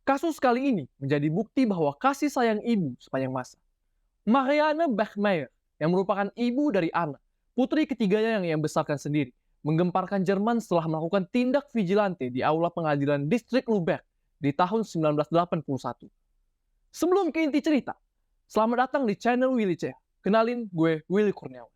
Kasus kali ini menjadi bukti bahwa kasih sayang ibu sepanjang masa. Marianne Bachmeier, yang merupakan ibu dari Anna, putri ketiganya yang ia besarkan sendiri, menggemparkan Jerman setelah melakukan tindak vigilante di aula pengadilan distrik Lubeck di tahun 1981. Sebelum ke inti cerita, selamat datang di channel Willy C. Kenalin, gue Willy Kurniawan.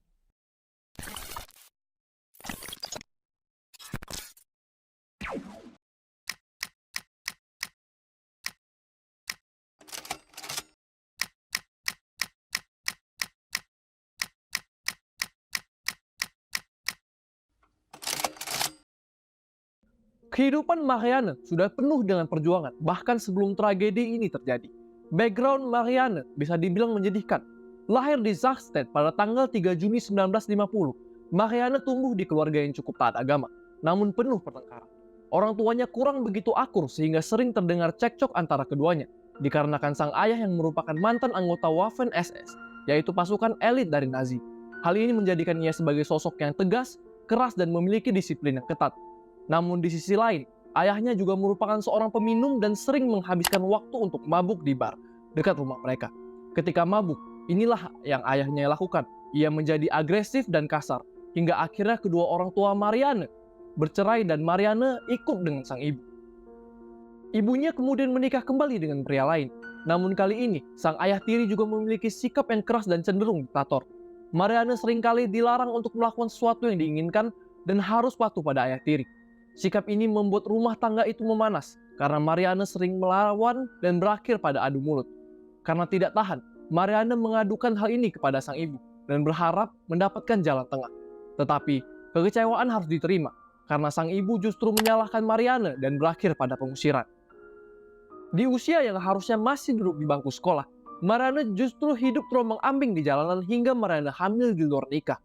Kehidupan Marianne sudah penuh dengan perjuangan, bahkan sebelum tragedi ini terjadi. Background Marianne bisa dibilang menyedihkan. Lahir di Zachstedt pada tanggal 3 Juni 1950, Marianne tumbuh di keluarga yang cukup taat agama, namun penuh pertengkaran. Orang tuanya kurang begitu akur sehingga sering terdengar cekcok antara keduanya, dikarenakan sang ayah yang merupakan mantan anggota Waffen SS, yaitu pasukan elit dari Nazi. Hal ini menjadikan ia sebagai sosok yang tegas, keras, dan memiliki disiplin yang ketat. Namun di sisi lain, ayahnya juga merupakan seorang peminum dan sering menghabiskan waktu untuk mabuk di bar dekat rumah mereka. Ketika mabuk, inilah yang ayahnya lakukan. Ia menjadi agresif dan kasar, hingga akhirnya kedua orang tua Marianne bercerai dan Marianne ikut dengan sang ibu. Ibunya kemudian menikah kembali dengan pria lain. Namun kali ini, sang ayah tiri juga memiliki sikap yang keras dan cenderung diktator. Marianne seringkali dilarang untuk melakukan sesuatu yang diinginkan dan harus patuh pada ayah tiri. Sikap ini membuat rumah tangga itu memanas karena Marianne sering melawan dan berakhir pada adu mulut. Karena tidak tahan, Marianne mengadukan hal ini kepada sang ibu dan berharap mendapatkan jalan tengah. Tetapi kekecewaan harus diterima karena sang ibu justru menyalahkan Marianne dan berakhir pada pengusiran. Di usia yang harusnya masih duduk di bangku sekolah, Marianne justru hidup terombang-ambing di jalanan hingga Marianne hamil di luar nikah.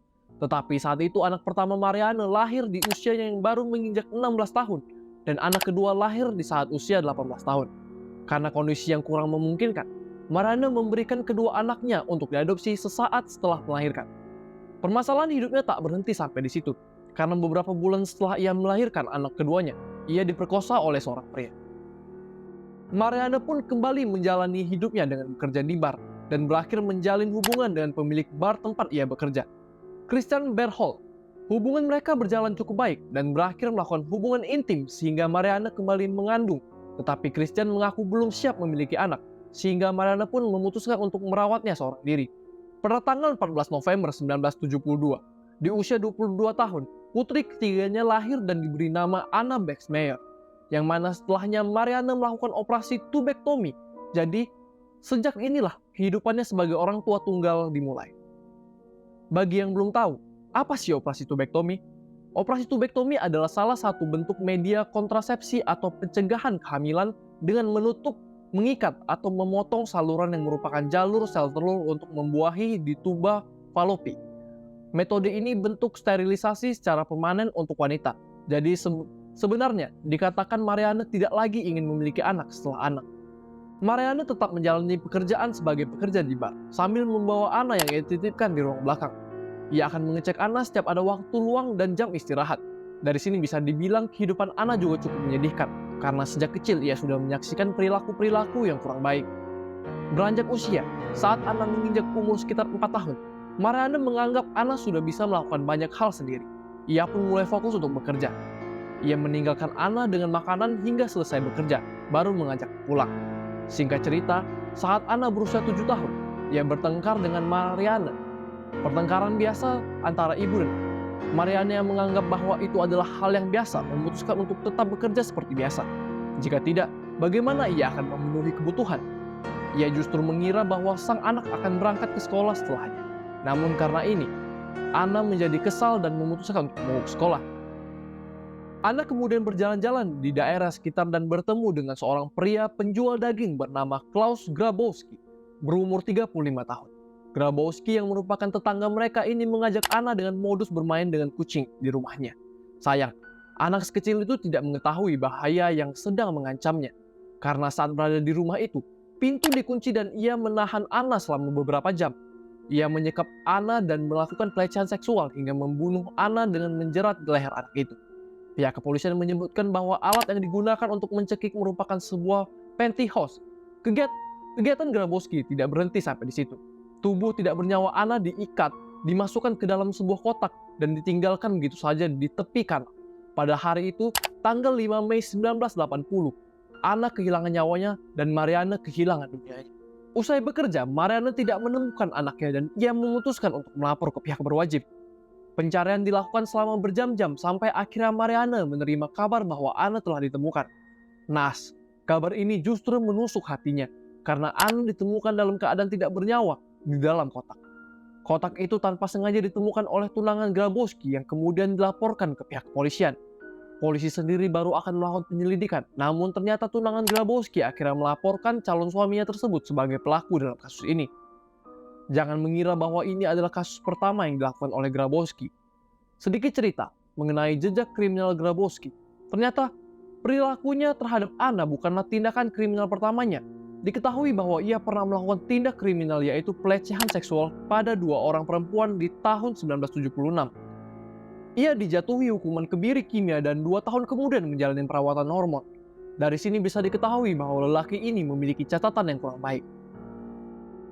Tetapi saat itu anak pertama Marianne lahir di usia yang baru menginjak 16 tahun dan anak kedua lahir di saat usia 18 tahun. Karena kondisi yang kurang memungkinkan, Marianne memberikan kedua anaknya untuk diadopsi sesaat setelah melahirkan. Permasalahan hidupnya tak berhenti sampai di situ, karena beberapa bulan setelah ia melahirkan anak keduanya, ia diperkosa oleh seorang pria. Marianne pun kembali menjalani hidupnya dengan bekerja di bar dan berakhir menjalin hubungan dengan pemilik bar tempat ia bekerja, Christian Berhold. Hubungan mereka berjalan cukup baik dan berakhir melakukan hubungan intim sehingga Marianne kembali mengandung. Tetapi Christian mengaku belum siap memiliki anak, sehingga Marianne pun memutuskan untuk merawatnya seorang diri. Pada tanggal 14 November 1972, di usia 22 tahun, putri ketiganya lahir dan diberi nama Anna Bachmeier, yang mana setelahnya Marianne melakukan operasi tubektomi. Jadi, sejak inilah kehidupannya sebagai orang tua tunggal dimulai. Bagi yang belum tahu, apa sih operasi tubektomi? Operasi tubektomi adalah salah satu bentuk media kontrasepsi atau pencegahan kehamilan dengan menutup, mengikat, atau memotong saluran yang merupakan jalur sel telur untuk membuahi di tuba falopi. Metode ini bentuk sterilisasi secara permanen untuk wanita. Jadi sebenarnya dikatakan Marianne tidak lagi ingin memiliki anak setelah anak. Marianne tetap menjalani pekerjaan sebagai pekerja di bar, sambil membawa Anna yang ia titipkan di ruang belakang. Ia akan mengecek Anna setiap ada waktu luang dan jam istirahat. Dari sini bisa dibilang kehidupan Anna juga cukup menyedihkan, karena sejak kecil ia sudah menyaksikan perilaku-perilaku yang kurang baik. Beranjak usia, saat Anna menginjak umur sekitar 4 tahun, Marianne menganggap Anna sudah bisa melakukan banyak hal sendiri. Ia pun mulai fokus untuk bekerja. Ia meninggalkan Anna dengan makanan hingga selesai bekerja, baru mengajak pulang. Singkat cerita, saat Anna berusia 7 tahun, ia bertengkar dengan Marianne. Pertengkaran biasa antara ibu dan anak. Marianne yang menganggap bahwa itu adalah hal yang biasa, memutuskan untuk tetap bekerja seperti biasa. Jika tidak, bagaimana ia akan memenuhi kebutuhan? Ia justru mengira bahwa sang anak akan berangkat ke sekolah setelahnya. Namun karena ini, Anna menjadi kesal dan memutuskan untuk mogok sekolah. Anna kemudian berjalan-jalan di daerah sekitar dan bertemu dengan seorang pria penjual daging bernama Klaus Grabowski, berumur 35 tahun. Grabowski yang merupakan tetangga mereka ini mengajak Anna dengan modus bermain dengan kucing di rumahnya. Sayang, anak sekecil itu tidak mengetahui bahaya yang sedang mengancamnya. Karena saat berada di rumah itu, pintu dikunci dan ia menahan Anna selama beberapa jam. Ia menyekap Anna dan melakukan pelecehan seksual hingga membunuh Anna dengan menjerat leher anak itu. Pihak kepolisian menyebutkan bahwa alat yang digunakan untuk mencekik merupakan sebuah Pantyhose. Kegiatan Grabowski tidak berhenti sampai di situ. Tubuh tidak bernyawa Anna diikat, dimasukkan ke dalam sebuah kotak, dan ditinggalkan begitu saja di tepi kanal. Pada hari itu, tanggal 5 Mei 1980, Anna kehilangan nyawanya dan Marianne kehilangan dunianya. Usai bekerja, Marianne tidak menemukan anaknya dan ia memutuskan untuk melapor ke pihak berwajib. Pencarian dilakukan selama berjam-jam sampai akhirnya Marianne menerima kabar bahwa Anna telah ditemukan. Naas, kabar ini justru menusuk hatinya karena Anna ditemukan dalam keadaan tidak bernyawa di dalam kotak. Kotak itu tanpa sengaja ditemukan oleh tunangan Grabowski yang kemudian dilaporkan ke pihak kepolisian. Polisi sendiri baru akan melakukan penyelidikan, namun ternyata tunangan Grabowski akhirnya melaporkan calon suaminya tersebut sebagai pelaku dalam kasus ini. Jangan mengira bahwa ini adalah kasus pertama yang dilakukan oleh Grabowski. Sedikit cerita mengenai jejak kriminal Grabowski. Ternyata perilakunya terhadap Anna bukanlah tindakan kriminal pertamanya. Diketahui bahwa ia pernah melakukan tindak kriminal yaitu pelecehan seksual pada 2 orang perempuan di tahun 1976. Ia dijatuhi hukuman kebiri kimia dan 2 tahun kemudian menjalani perawatan hormon. Dari sini bisa diketahui bahwa lelaki ini memiliki catatan yang kurang baik.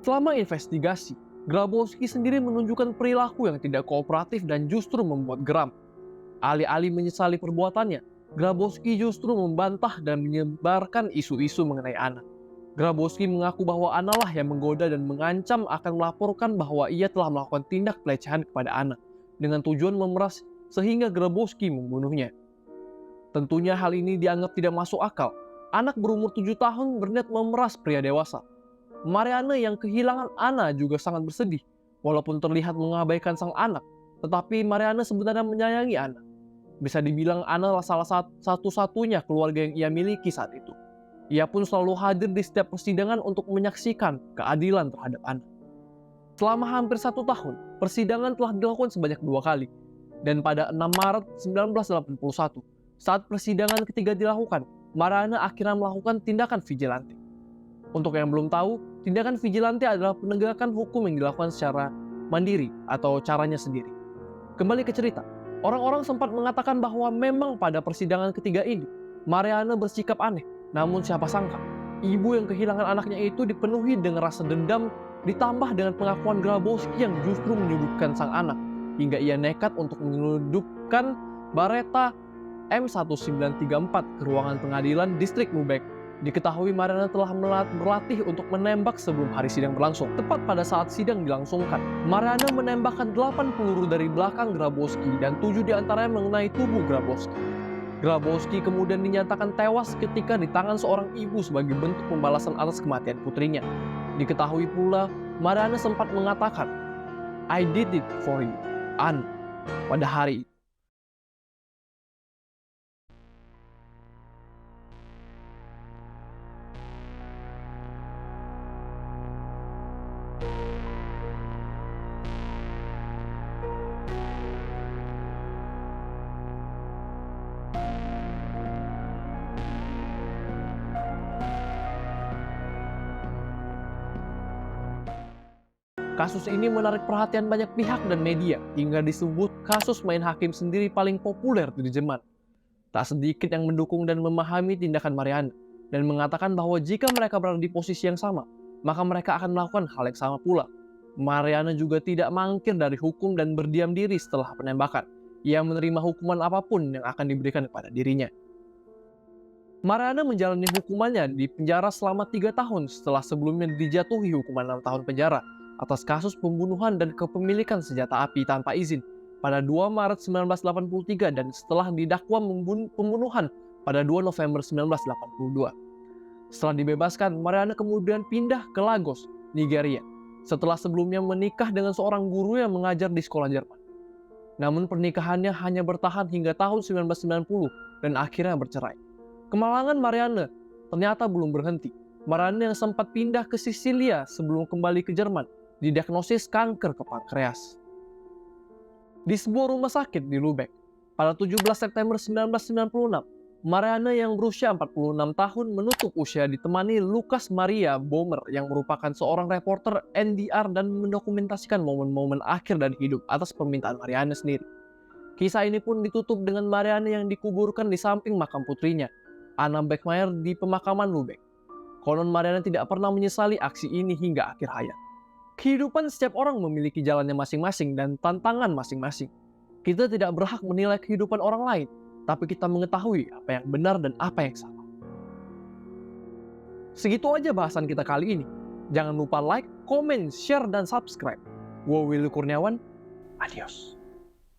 Selama investigasi, Grabowski sendiri menunjukkan perilaku yang tidak kooperatif dan justru membuat geram. Alih-alih menyesali perbuatannya, Grabowski justru membantah dan menyebarkan isu-isu mengenai Anna. Grabowski mengaku bahwa Anna lah yang menggoda dan mengancam akan melaporkan bahwa ia telah melakukan tindak pelecehan kepada Anna dengan tujuan memeras sehingga Grabowski membunuhnya. Tentunya hal ini dianggap tidak masuk akal. Anak berumur 7 tahun berniat memeras pria dewasa. Marianne yang kehilangan Anna juga sangat bersedih. Walaupun terlihat mengabaikan sang anak, tetapi Marianne sebenarnya menyayangi Anna. Bisa dibilang Anna adalah salah satu-satunya keluarga yang ia miliki saat itu. Ia pun selalu hadir di setiap persidangan untuk menyaksikan keadilan terhadap Anna. Selama hampir 1 tahun, persidangan telah dilakukan sebanyak 2 kali. Dan pada 6 Maret 1981, saat persidangan ketiga dilakukan, Marianne akhirnya melakukan tindakan vigilante. Untuk yang belum tahu, tindakan vigilante adalah penegakan hukum yang dilakukan secara mandiri atau caranya sendiri. Kembali ke cerita, orang-orang sempat mengatakan bahwa memang pada persidangan ketiga ini, Marianne bersikap aneh. Namun siapa sangka, ibu yang kehilangan anaknya itu dipenuhi dengan rasa dendam ditambah dengan pengakuan Grabowski yang justru menyudutkan sang anak, hingga ia nekat untuk menyelundupkan Beretta M1934 ke ruangan pengadilan distrik Lubeck. Diketahui Marianne telah berlatih untuk menembak sebelum hari sidang berlangsung. Tepat pada saat sidang dilangsungkan, Marianne menembakkan 8 peluru dari belakang Grabowski dan 7 diantaranya mengenai tubuh Grabowski. Grabowski kemudian dinyatakan tewas ketika di tangan seorang ibu sebagai bentuk pembalasan atas kematian putrinya. Diketahui pula, Marianne sempat mengatakan, "I did it for you, Anne," pada hari itu. Kasus ini menarik perhatian banyak pihak dan media, hingga disebut kasus main hakim sendiri paling populer di Jerman. Tak sedikit yang mendukung dan memahami tindakan Marianne, dan mengatakan bahwa jika mereka berada di posisi yang sama, maka mereka akan melakukan hal yang sama pula. Marianne juga tidak mangkir dari hukum dan berdiam diri setelah penembakan. Ia menerima hukuman apapun yang akan diberikan kepada dirinya. Marianne menjalani hukumannya di penjara selama 3 tahun setelah sebelumnya dijatuhi hukuman 6 tahun penjara atas kasus pembunuhan dan kepemilikan senjata api tanpa izin pada 2 Maret 1983 dan setelah didakwa pembunuhan pada 2 November 1982. Setelah dibebaskan, Marianne kemudian pindah ke Lagos, Nigeria, setelah sebelumnya menikah dengan seorang guru yang mengajar di sekolah Jerman. Namun pernikahannya hanya bertahan hingga tahun 1990 dan akhirnya bercerai. Kemalangan Marianne ternyata belum berhenti. Marianne yang sempat pindah ke Sisilia sebelum kembali ke Jerman didiagnosis kanker ke pankreas. Di sebuah rumah sakit di Lubeck, pada 17 September 1996, Marianne yang berusia 46 tahun menutup usia ditemani Lucas Maria Bomer yang merupakan seorang reporter NDR dan mendokumentasikan momen-momen akhir dari hidup atas permintaan Marianne sendiri. Kisah ini pun ditutup dengan Marianne yang dikuburkan di samping makam putrinya, Anna Beckmeyer, di pemakaman Lubeck. Konon Mariana tidak pernah menyesali aksi ini hingga akhir hayat. Kehidupan setiap orang memiliki jalannya masing-masing dan tantangan masing-masing. Kita tidak berhak menilai kehidupan orang lain, tapi kita mengetahui apa yang benar dan apa yang salah. Segitu aja bahasan kita kali ini. Jangan lupa like, comment, share, dan subscribe. Gue Willy Kurniawan, adios.